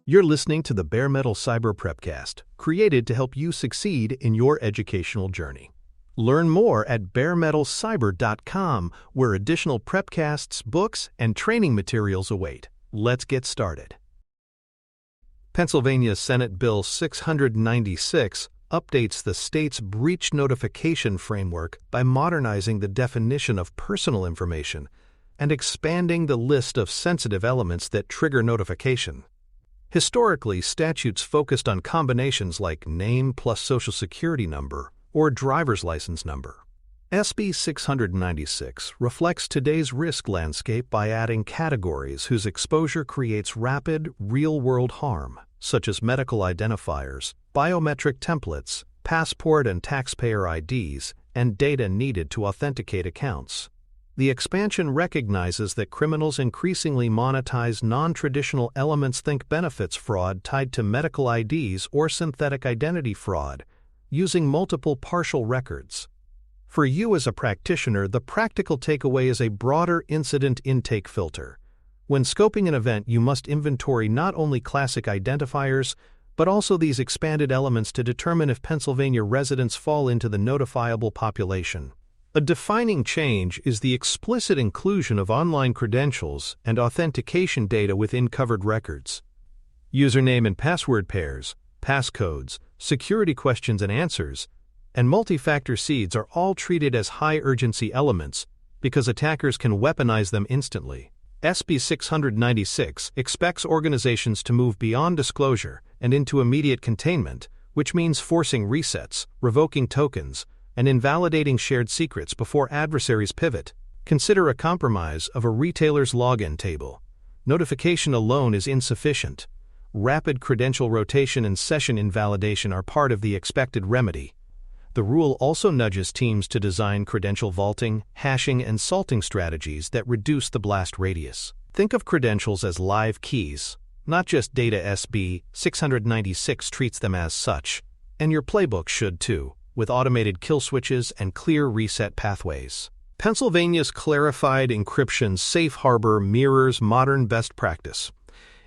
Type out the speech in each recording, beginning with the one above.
You're listening to the Bare Metal Cyber Prepcast, created to help you succeed in your educational journey. Learn more at baremetalcyber.com, where additional prepcasts, books, and training materials await. Let's get started. Pennsylvania Senate Bill 696 updates the state's breach notification framework by modernizing the definition of personal information and expanding the list of sensitive elements that trigger notification. Historically, statutes focused on combinations like name plus social security number or driver's license number. SB 696 reflects today's risk landscape by adding categories whose exposure creates rapid, real-world harm, such as medical identifiers, biometric templates, passport and taxpayer IDs, and data needed to authenticate accounts. The expansion recognizes that criminals increasingly monetize non-traditional elements. Think benefits fraud tied to medical IDs or synthetic identity fraud, using multiple partial records. For you as a practitioner, the practical takeaway is a broader incident intake filter. When scoping an event, you must inventory not only classic identifiers, but also these expanded elements to determine if Pennsylvania residents fall into the notifiable population. A defining change is the explicit inclusion of online credentials and authentication data within covered records. Username and password pairs, passcodes, security questions and answers, and multi-factor seeds are all treated as high-urgency elements because attackers can weaponize them instantly. SB 696 expects organizations to move beyond disclosure and into immediate containment, which means forcing resets, revoking tokens, and invalidating shared secrets before adversaries pivot. Consider a compromise of a retailer's login table. Notification alone is insufficient. Rapid credential rotation and session invalidation are part of the expected remedy. The rule also nudges teams to design credential vaulting, hashing, and salting strategies that reduce the blast radius. Think of credentials as live keys, not just data. SB 696 treats them as such, and your playbook should too, with automated kill switches and clear reset pathways. Pennsylvania's clarified encryption safe harbor mirrors modern best practice.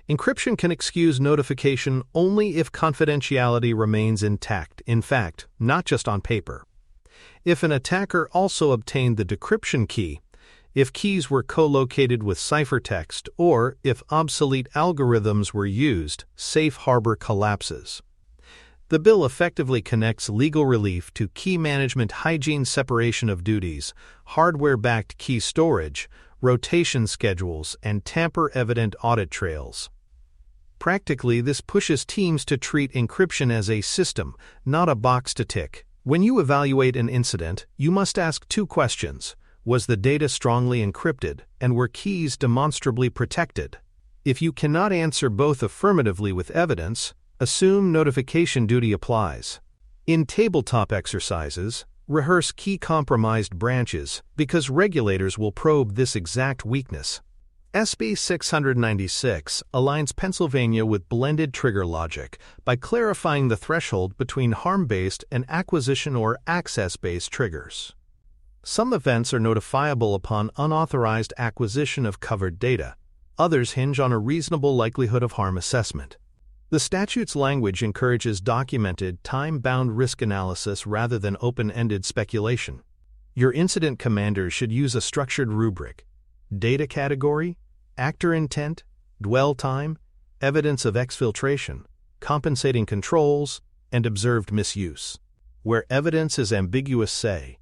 Encryption can excuse notification only if confidentiality remains intact, in fact, not just on paper. If an attacker also obtained the decryption key, if keys were co-located with ciphertext, or if obsolete algorithms were used, safe harbor collapses. The bill effectively connects legal relief to key management, hygiene, separation of duties, hardware-backed key storage, rotation schedules, and tamper-evident audit trails. Practically, this pushes teams to treat encryption as a system, not a box to tick. When you evaluate an incident, you must ask two questions. Was the data strongly encrypted, and were keys demonstrably protected? If you cannot answer both affirmatively with evidence, assume notification duty applies. In tabletop exercises, rehearse key compromised branches because regulators will probe this exact weakness. SB 696 aligns Pennsylvania with blended trigger logic by clarifying the threshold between harm-based and acquisition or access-based triggers. Some events are notifiable upon unauthorized acquisition of covered data. Others hinge on a reasonable likelihood of harm assessment. The statute's language encourages documented, time-bound risk analysis rather than open-ended speculation. Your incident commander should use a structured rubric: data category, actor intent, dwell time, evidence of exfiltration, compensating controls, and observed misuse. Where evidence is ambiguous, say,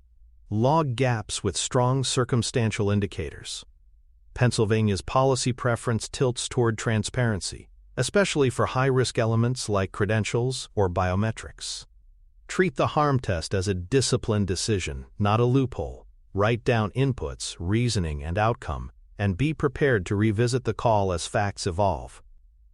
log gaps with strong circumstantial indicators. Pennsylvania's policy preference tilts toward transparency, especially for high-risk elements like credentials or biometrics. Treat the harm test as a disciplined decision, not a loophole. Write down inputs, reasoning, and outcome, and be prepared to revisit the call as facts evolve.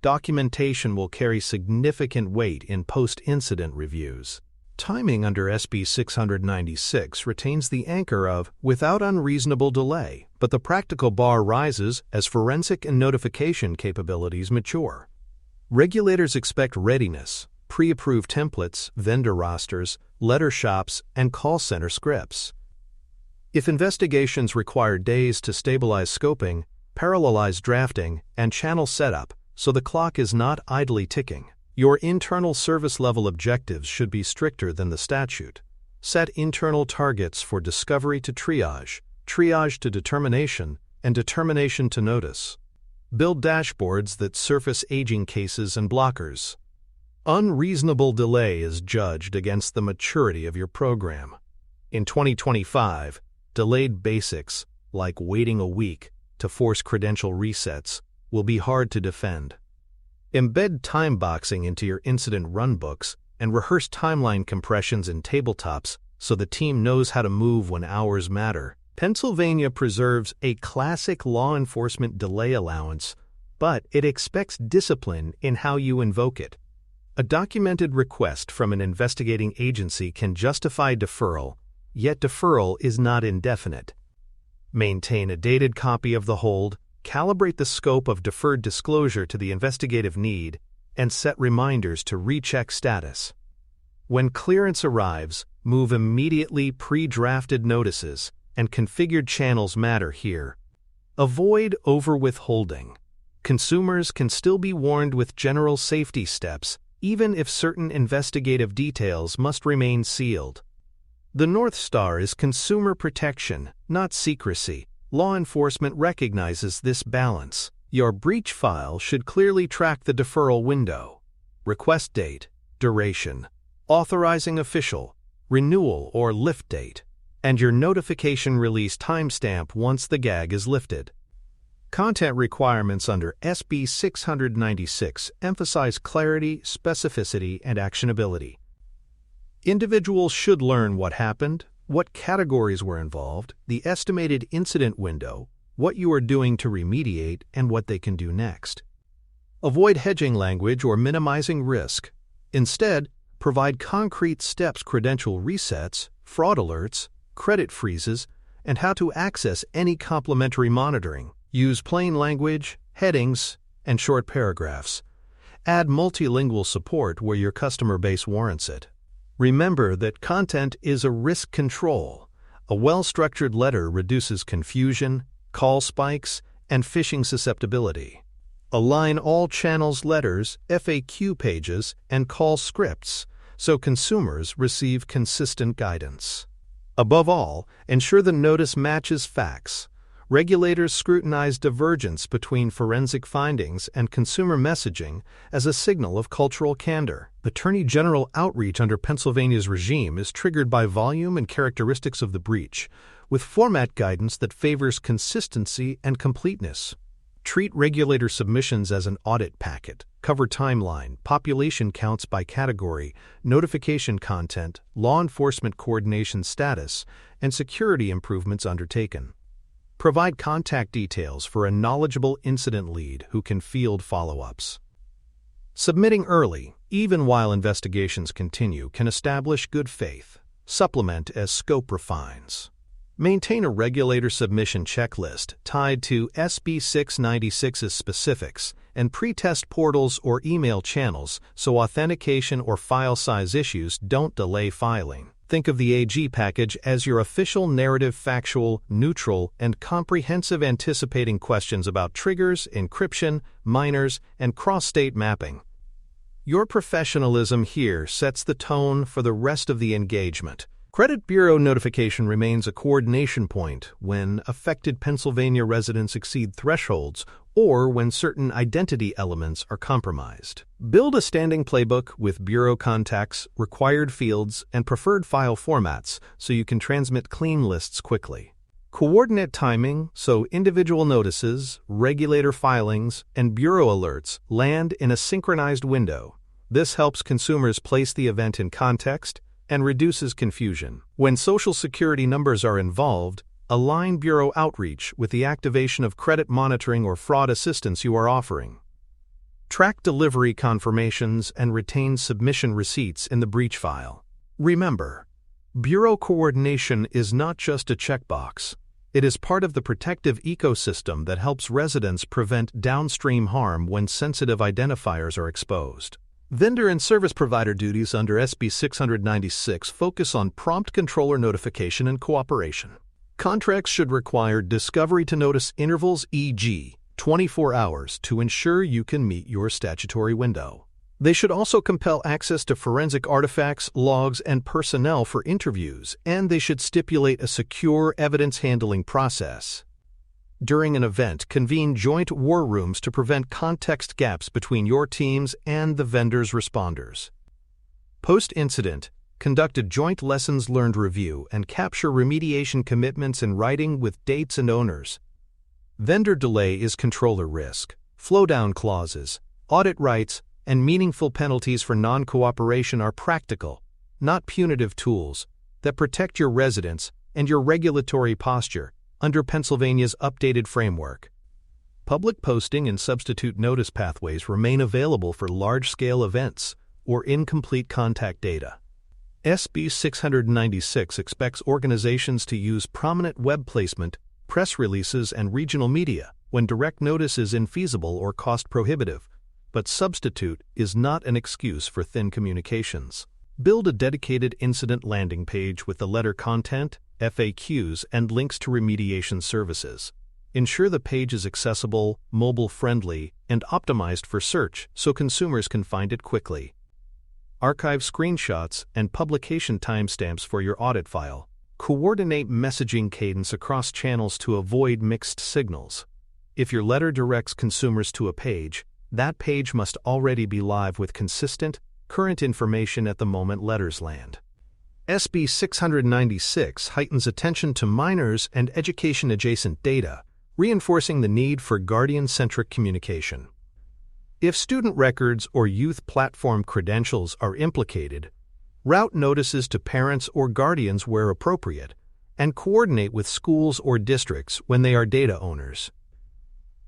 Documentation will carry significant weight in post-incident reviews. Timing under SB 696 retains the anchor of without unreasonable delay, but the practical bar rises as forensic and notification capabilities mature. Regulators expect readiness, pre-approved templates, vendor rosters, letter shops, and call center scripts. If investigations require days to stabilize scoping, parallelize drafting, and channel setup, so the clock is not idly ticking. Your internal service level objectives should be stricter than the statute. Set internal targets for discovery to triage, triage to determination, and determination to notice. Build dashboards that surface aging cases and blockers. Unreasonable delay is judged against the maturity of your program. In 2025, delayed basics, like waiting a week to force credential resets, will be hard to defend. Embed time boxing into your incident runbooks and rehearse timeline compressions in tabletops so the team knows how to move when hours matter. Pennsylvania preserves a classic law enforcement delay allowance, but it expects discipline in how you invoke it. A documented request from an investigating agency can justify deferral, yet deferral is not indefinite. Maintain a dated copy of the hold, calibrate the scope of deferred disclosure to the investigative need, and set reminders to recheck status. When clearance arrives, move immediately. Pre-drafted notices and configured channels matter here. Avoid over-withholding. Consumers can still be warned with general safety steps, even if certain investigative details must remain sealed. The North Star is consumer protection, not secrecy. Law enforcement recognizes this balance. Your breach file should clearly track the deferral window, request date, duration, authorizing official, renewal or lift date, and your notification release timestamp once the gag is lifted. Content requirements under SB 696 emphasize clarity, specificity, and actionability. Individuals should learn what happened, what categories were involved, the estimated incident window, what you are doing to remediate, and what they can do next. Avoid hedging language or minimizing risk. Instead, provide concrete steps: credential resets, fraud alerts, credit freezes, and how to access any complementary monitoring. Use plain language, headings, and short paragraphs. Add multilingual support where your customer base warrants it. Remember that content is a risk control. A well-structured letter reduces confusion, call spikes, and phishing susceptibility. Align all channels' letters, FAQ pages, and call scripts so consumers receive consistent guidance. Above all, ensure the notice matches facts. Regulators scrutinize divergence between forensic findings and consumer messaging as a signal of cultural candor. Attorney General outreach under Pennsylvania's regime is triggered by volume and characteristics of the breach, with format guidance that favors consistency and completeness. Treat regulator submissions as an audit packet. Cover timeline, population counts by category, notification content, law enforcement coordination status, and security improvements undertaken. Provide contact details for a knowledgeable incident lead who can field follow-ups. Submitting early, even while investigations continue, can establish good faith. Supplement as scope refines. Maintain a regulator submission checklist tied to SB 696's specifics and pre-test portals or email channels so authentication or file size issues don't delay filing. Think of the AG package as your official narrative: factual, neutral, and comprehensive, anticipating questions about triggers, encryption, minors, and cross-state mapping. Your professionalism here sets the tone for the rest of the engagement. Credit Bureau notification remains a coordination point when affected Pennsylvania residents exceed thresholds or when certain identity elements are compromised. Build a standing playbook with Bureau contacts, required fields, and preferred file formats so you can transmit clean lists quickly. Coordinate timing so individual notices, regulator filings, and Bureau alerts land in a synchronized window. This helps consumers place the event in context and reduces confusion. When Social Security numbers are involved, align Bureau outreach with the activation of credit monitoring or fraud assistance you are offering. Track delivery confirmations and retain submission receipts in the breach file. Remember, Bureau coordination is not just a checkbox. It is part of the protective ecosystem that helps residents prevent downstream harm when sensitive identifiers are exposed. Vendor and service provider duties under SB 696 focus on prompt controller notification and cooperation. Contracts should require discovery to notice intervals, e.g., 24 hours to ensure you can meet your statutory window. They should also compel access to forensic artifacts, logs, and personnel for interviews, and they should stipulate a secure evidence handling process. During an event, convene joint war rooms to prevent context gaps between your teams and the vendor's responders. Post-incident, conduct a joint lessons learned review and capture remediation commitments in writing with dates and owners. Vendor delay is controller risk. Flow-down clauses, audit rights, and meaningful penalties for non-cooperation are practical, not punitive tools, that protect your residents and your regulatory posture under Pennsylvania's updated framework. Public posting and substitute notice pathways remain available for large-scale events or incomplete contact data. SB 696 expects organizations to use prominent web placement, press releases, and regional media when direct notice is infeasible or cost-prohibitive, but substitute is not an excuse for thin communications. Build a dedicated incident landing page with the letter content, FAQs, and links to remediation services. Ensure the page is accessible, mobile-friendly, and optimized for search so consumers can find it quickly. Archive screenshots and publication timestamps for your audit file. Coordinate messaging cadence across channels to avoid mixed signals. If your letter directs consumers to a page, that page must already be live with consistent, current information at the moment letters land. SB 696 heightens attention to minors and education-adjacent data, reinforcing the need for guardian-centric communication. If student records or youth platform credentials are implicated, route notices to parents or guardians where appropriate, and coordinate with schools or districts when they are data owners.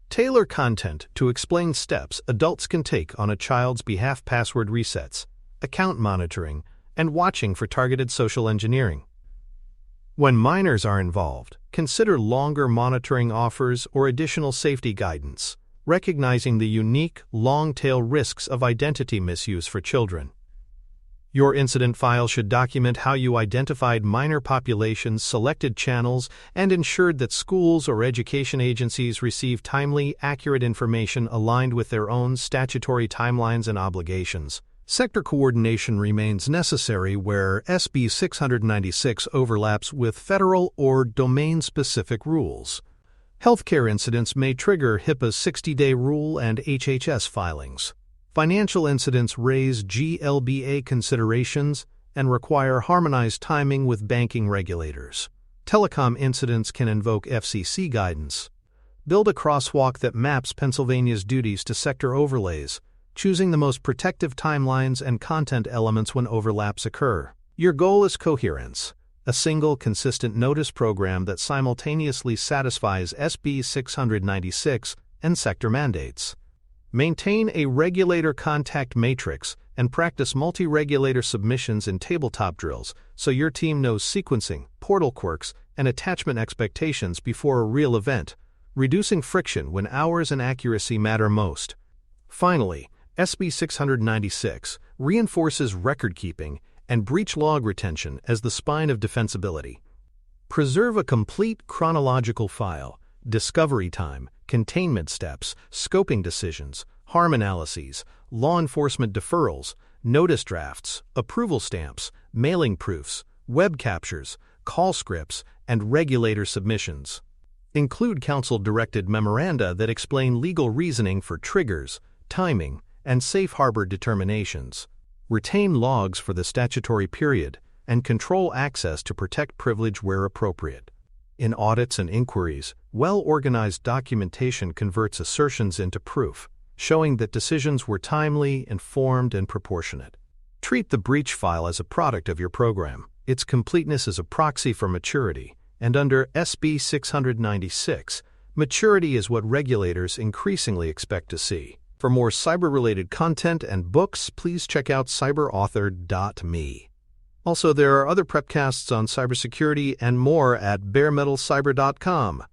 Tailor content to explain steps adults can take on a child's behalf: password resets, account monitoring, and watching for targeted social engineering. When minors are involved, consider longer monitoring offers or additional safety guidance, recognizing the unique, long-tail risks of identity misuse for children. Your incident file should document how you identified minor populations, selected channels, and ensured that schools or education agencies receive timely, accurate information aligned with their own statutory timelines and obligations. Sector coordination remains necessary where SB 696 overlaps with federal or domain-specific rules. Healthcare incidents may trigger HIPAA's 60-day rule and HHS filings. Financial incidents raise GLBA considerations and require harmonized timing with banking regulators. Telecom incidents can invoke FCC guidance. Build a crosswalk that maps Pennsylvania's duties to sector overlays, choosing the most protective timelines and content elements when overlaps occur. Your goal is coherence, a single, consistent notice program that simultaneously satisfies SB 696 and sector mandates. Maintain a regulator contact matrix and practice multi-regulator submissions in tabletop drills so your team knows sequencing, portal quirks, and attachment expectations before a real event, reducing friction when hours and accuracy matter most. Finally, SB 696 reinforces record-keeping and breach log retention as the spine of defensibility. Preserve a complete chronological file, discovery time, containment steps, scoping decisions, harm analyses, law enforcement deferrals, notice drafts, approval stamps, mailing proofs, web captures, call scripts, and regulator submissions. Include counsel-directed memoranda that explain legal reasoning for triggers, timing, and safe harbor determinations. Retain logs for the statutory period and control access to protect privilege where appropriate. In audits and inquiries, well-organized documentation converts assertions into proof, showing that decisions were timely, informed, and proportionate. Treat the breach file as a product of your program. Its completeness is a proxy for maturity, and under SB 696, maturity is what regulators increasingly expect to see. For more cyber-related content and books, please check out cyberauthor.me. Also, there are other prepcasts on cybersecurity and more at baremetalcyber.com.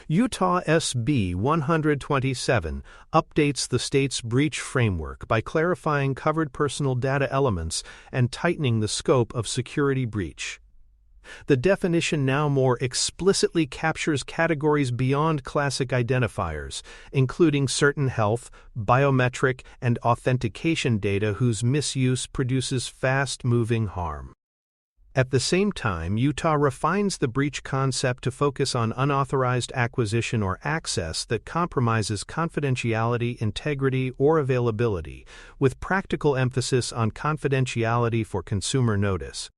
Utah SB 127 updates the state's breach framework by clarifying covered personal data elements and tightening the scope of security breach. The definition now more explicitly captures categories beyond classic identifiers, including certain health, biometric, and authentication data whose misuse produces fast-moving harm. At the same time, Utah refines the breach concept to focus on unauthorized acquisition or access that compromises confidentiality, integrity, or availability, with practical emphasis on confidentiality for consumer notice.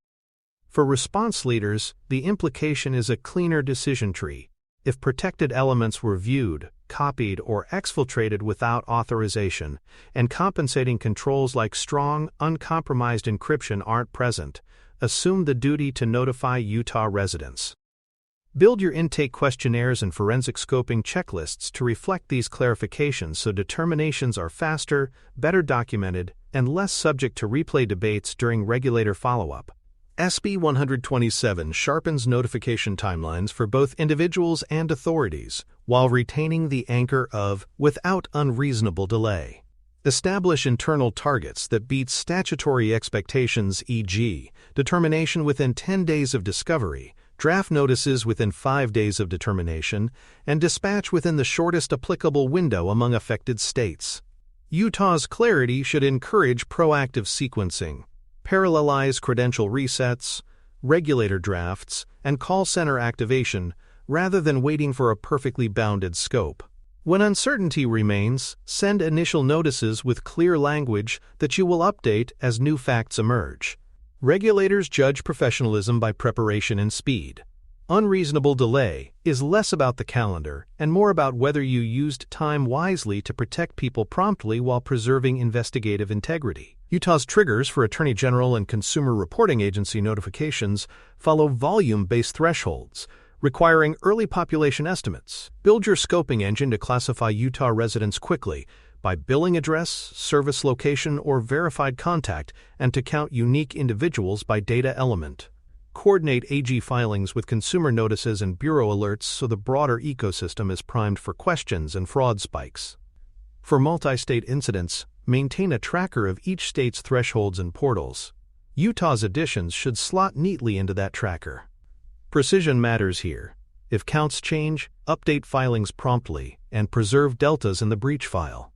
For response leaders, the implication is a cleaner decision tree. If protected elements were viewed, copied, or exfiltrated without authorization, and compensating controls like strong, uncompromised encryption aren't present, assume the duty to notify Utah residents. Build your intake questionnaires and forensic scoping checklists to reflect these clarifications so determinations are faster, better documented, and less subject to replay debates during regulator follow-up. SB 127 sharpens notification timelines for both individuals and authorities, while retaining the anchor of without unreasonable delay. Establish internal targets that beat statutory expectations, e.g., determination within 10 days of discovery, draft notices within 5 days of determination, and dispatch within the shortest applicable window among affected states. Utah's clarity should encourage proactive sequencing, parallelize credential resets, regulator drafts, and call center activation rather than waiting for a perfectly bounded scope. When uncertainty remains, send initial notices with clear language that you will update as new facts emerge. Regulators judge professionalism by preparation and speed. Unreasonable delay is less about the calendar and more about whether you used time wisely to protect people promptly while preserving investigative integrity. Utah's triggers for Attorney General and Consumer Reporting Agency notifications follow volume-based thresholds, requiring early population estimates. Build your scoping engine to classify Utah residents quickly by billing address, service location, or verified contact, and to count unique individuals by data element. Coordinate AG filings with consumer notices and bureau alerts so the broader ecosystem is primed for questions and fraud spikes. For multi-state incidents, maintain a tracker of each state's thresholds and portals. Utah's additions should slot neatly into that tracker. Precision matters here. If counts change, update filings promptly and preserve deltas in the breach file.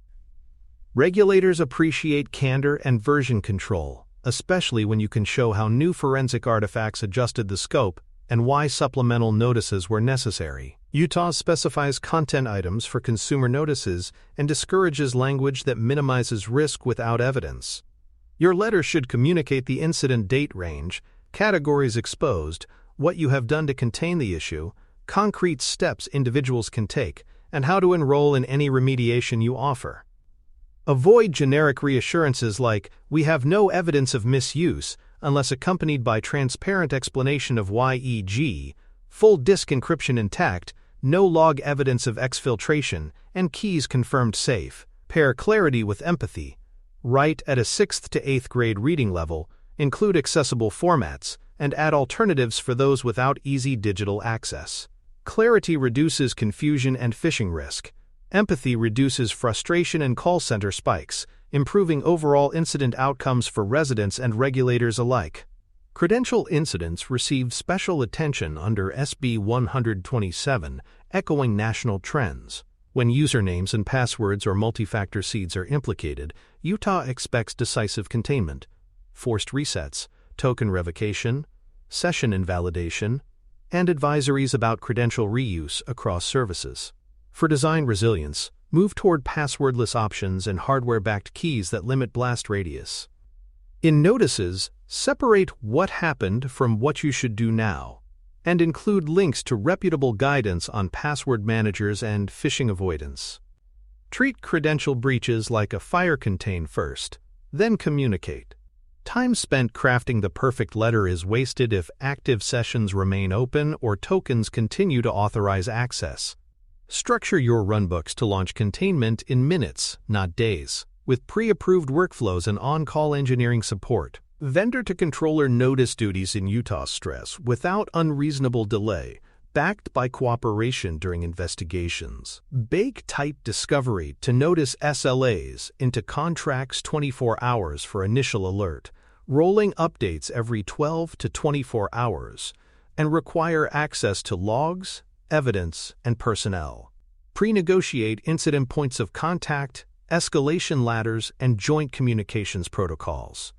Regulators appreciate candor and version control, especially when you can show how new forensic artifacts adjusted the scope and why supplemental notices were necessary. Utah specifies content items for consumer notices and discourages language that minimizes risk without evidence. Your letter should communicate the incident date range, categories exposed, what you have done to contain the issue, concrete steps individuals can take, and how to enroll in any remediation you offer. Avoid generic reassurances like, "We have no evidence of misuse," unless accompanied by transparent explanation of why, e.g., full disk encryption intact, no log evidence of exfiltration, and keys confirmed safe. Pair clarity with empathy. Write at a 6th to 8th grade reading level, include accessible formats, and add alternatives for those without easy digital access. Clarity reduces confusion and phishing risk. Empathy reduces frustration and call center spikes, improving overall incident outcomes for residents and regulators alike. Credential incidents received special attention under SB 127, echoing national trends. When usernames and passwords or multi-factor seeds are implicated, Utah expects decisive containment, forced resets, token revocation, session invalidation, and advisories about credential reuse across services. For design resilience, move toward passwordless options and hardware-backed keys that limit blast radius. In notices, separate what happened from what you should do now, and include links to reputable guidance on password managers and phishing avoidance. Treat credential breaches like a fire contain first, then communicate. Time spent crafting the perfect letter is wasted if active sessions remain open or tokens continue to authorize access. Structure your runbooks to launch containment in minutes, not days, with pre-approved workflows and on-call engineering support. Vendor-to-controller notice duties in Utah stress without unreasonable delay, backed by cooperation during investigations. Bake tight discovery to notice SLAs into contracts 24 hours for initial alert, rolling updates every 12 to 24 hours, and require access to logs, evidence, and personnel. Pre-negotiate incident points of contact, escalation ladders, and joint communications protocols.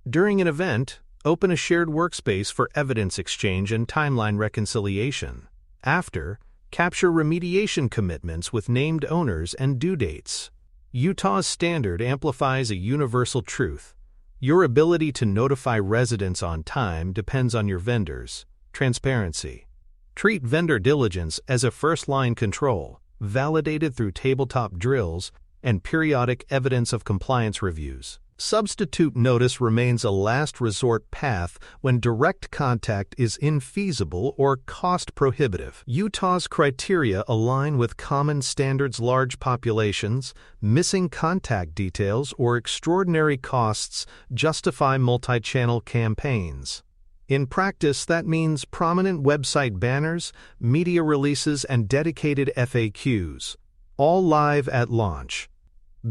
During an event, open a shared workspace for evidence exchange and timeline reconciliation. After, capture remediation commitments with named owners and due dates. Utah's standard amplifies a universal truth. Your ability to notify residents on time depends on your vendors. Transparency. Treat vendor diligence as a first-line control, validated through tabletop drills and periodic evidence of compliance reviews. Substitute notice remains a last resort path when direct contact is infeasible or cost-prohibitive. Utah's criteria align with common standards. Large populations, missing contact details, or extraordinary costs justify multi-channel campaigns. In practice, that means prominent website banners, media releases, and dedicated FAQs, all live at launch.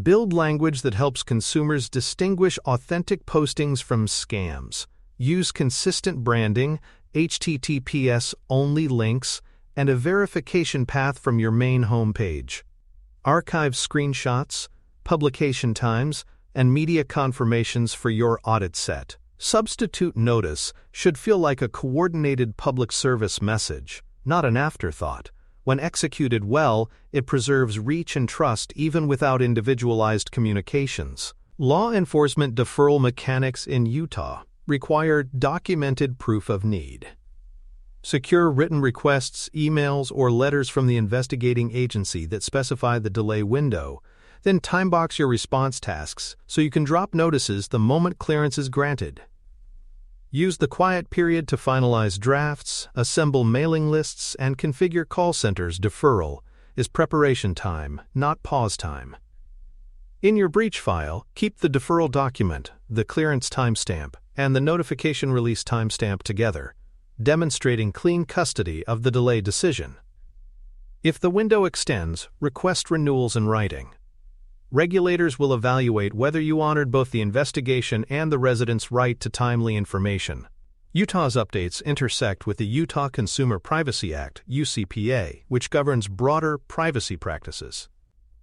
Build language that helps consumers distinguish authentic postings from scams. Use consistent branding, HTTPS-only links, and a verification path from your main homepage. Archive screenshots, publication times, and media confirmations for your audit set. Substitute notice should feel like a coordinated public service message, not an afterthought. When executed well, it preserves reach and trust even without individualized communications. Law enforcement deferral mechanics in Utah require documented proof of need. Secure written requests, emails, or letters from the investigating agency that specify the delay window. Then timebox your response tasks so you can drop notices the moment clearance is granted. Use the quiet period to finalize drafts, assemble mailing lists, and configure call centers. Deferral is preparation time, not pause time. In your breach file, keep the deferral document, the clearance timestamp, and the notification release timestamp together, demonstrating clean custody of the delay decision. If the window extends, request renewals in writing. Regulators will evaluate whether you honored both the investigation and the resident's right to timely information. Utah's updates intersect with the Utah Consumer Privacy Act, UCPA, which governs broader privacy practices.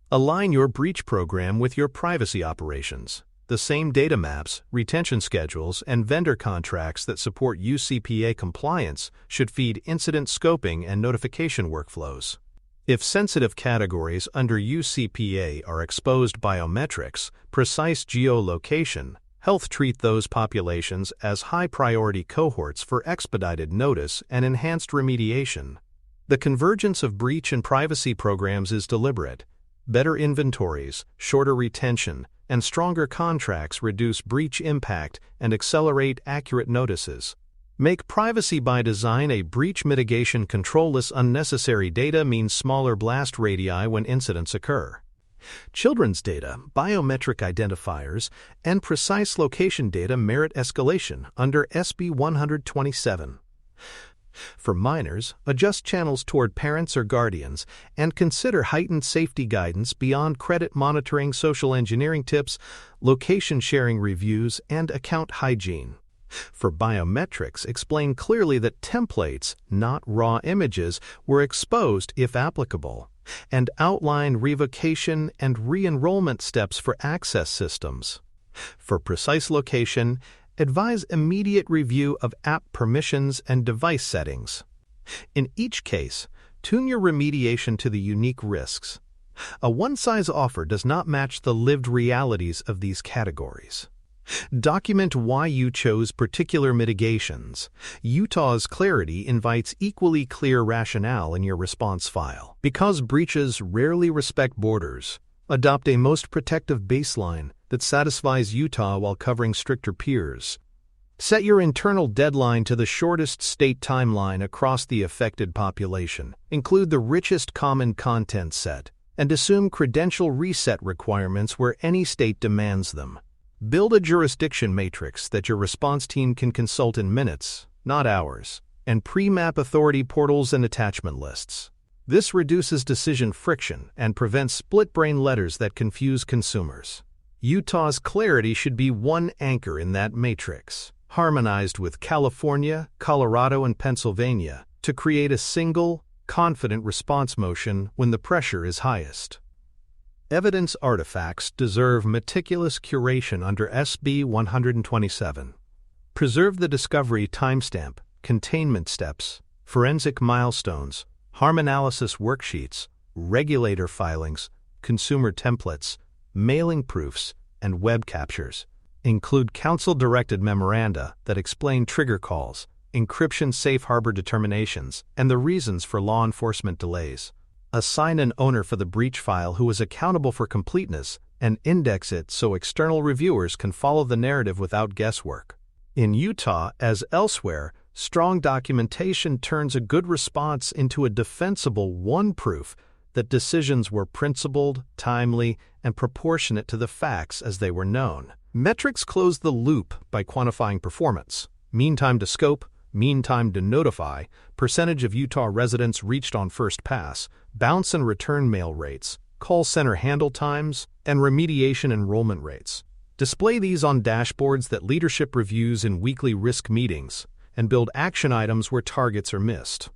Align your breach program with your privacy operations. The same data maps, retention schedules, and vendor contracts that support UCPA compliance should feed incident scoping and notification workflows. If sensitive categories under UCPA are exposed biometrics, precise geolocation, health, treat those populations as high-priority cohorts for expedited notice and enhanced remediation. The convergence of breach and privacy programs is deliberate. Better inventories, shorter retention, and stronger contracts reduce breach impact and accelerate accurate notices. Make privacy by design a breach mitigation control. Less unnecessary data means smaller blast radii when incidents occur. Children's data, biometric identifiers, and precise location data merit escalation under SB 127. For minors, adjust channels toward parents or guardians and consider heightened safety guidance beyond credit monitoring, social engineering tips, location sharing reviews, and account hygiene. For biometrics, explain clearly that templates, not raw images, were exposed if applicable, and outline revocation and re-enrollment steps for access systems. For precise location, advise immediate review of app permissions and device settings. In each case, tune your remediation to the unique risks. A one-size offer does not match the lived realities of these categories. Document why you chose particular mitigations. Utah's clarity invites equally clear rationale in your response file. Because breaches rarely respect borders, adopt a most protective baseline that satisfies Utah while covering stricter peers. Set your internal deadline to the shortest state timeline across the affected population. Include the richest common content set, and assume credential reset requirements where any state demands them. Build a jurisdiction matrix that your response team can consult in minutes, not hours, and pre-map authority portals and attachment lists. This reduces decision friction and prevents split-brain letters that confuse consumers. Utah's clarity should be one anchor in that matrix. harmonized with California, Colorado, and Pennsylvania to create a single, confident response motion when the pressure is highest. Evidence artifacts deserve meticulous curation under SB 127. Preserve the discovery timestamp, containment steps, forensic milestones, harm analysis worksheets, regulator filings, consumer templates, mailing proofs, and web captures. Include counsel-directed memoranda that explain trigger calls, encryption safe harbor determinations, and the reasons for law enforcement delays. Assign an owner for the breach file who is accountable for completeness and index it so external reviewers can follow the narrative without guesswork. In Utah, as elsewhere, strong documentation turns a good response into a defensible one-proof that decisions were principled, timely, and proportionate to the facts as they were known. Metrics close the loop by quantifying performance: mean time to scope, mean time to notify, percentage of Utah residents reached on first pass, bounce and return mail rates, call center handle times, and remediation enrollment rates. Display these on dashboards that leadership reviews in weekly risk meetings, and build action items where targets are missed.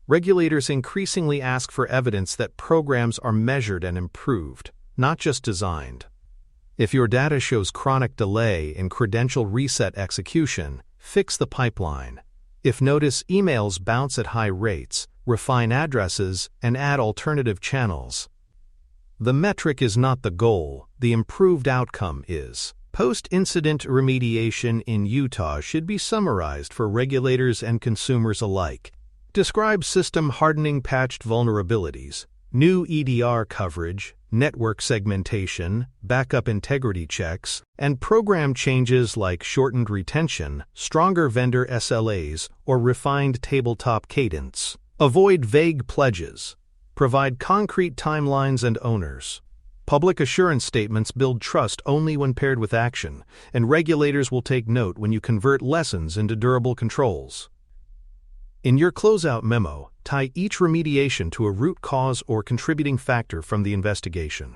Regulators increasingly ask for evidence that programs are measured and improved, not just designed. If your data shows chronic delay in credential reset execution, fix the pipeline. If notice emails bounce at high rates, refine addresses and add alternative channels. The metric is not the goal, the improved outcome is. Post-incident remediation in Utah should be summarized for regulators and consumers alike. Describe system hardening patched vulnerabilities, new EDR coverage, network segmentation, backup integrity checks, and program changes like shortened retention, stronger vendor SLAs, or refined tabletop cadence. Avoid vague pledges. Provide concrete timelines and owners. Public assurance statements build trust only when paired with action, and regulators will take note when you convert lessons into durable controls. In your closeout memo, tie each remediation to a root cause or contributing factor from the investigation.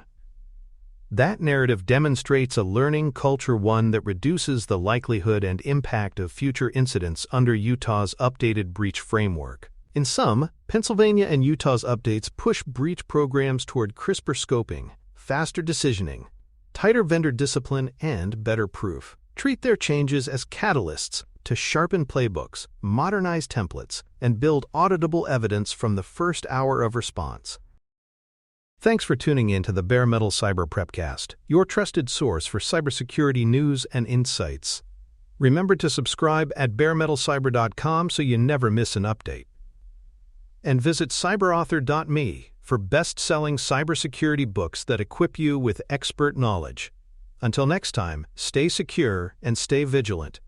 That narrative demonstrates a learning culture, one that reduces the likelihood and impact of future incidents under Utah's updated breach framework. In sum, Pennsylvania and Utah's updates push breach programs toward crisper scoping, faster decisioning, tighter vendor discipline, and better proof. Treat their changes as catalysts to sharpen playbooks, modernize templates, and build auditable evidence from the first hour of response. Thanks for tuning in to the Bare Metal Cyber Prepcast, your trusted source for cybersecurity news and insights. Remember to subscribe at baremetalcyber.com so you never miss an update. And visit cyberauthor.me for best-selling cybersecurity books that equip you with expert knowledge. Until next time, stay secure and stay vigilant.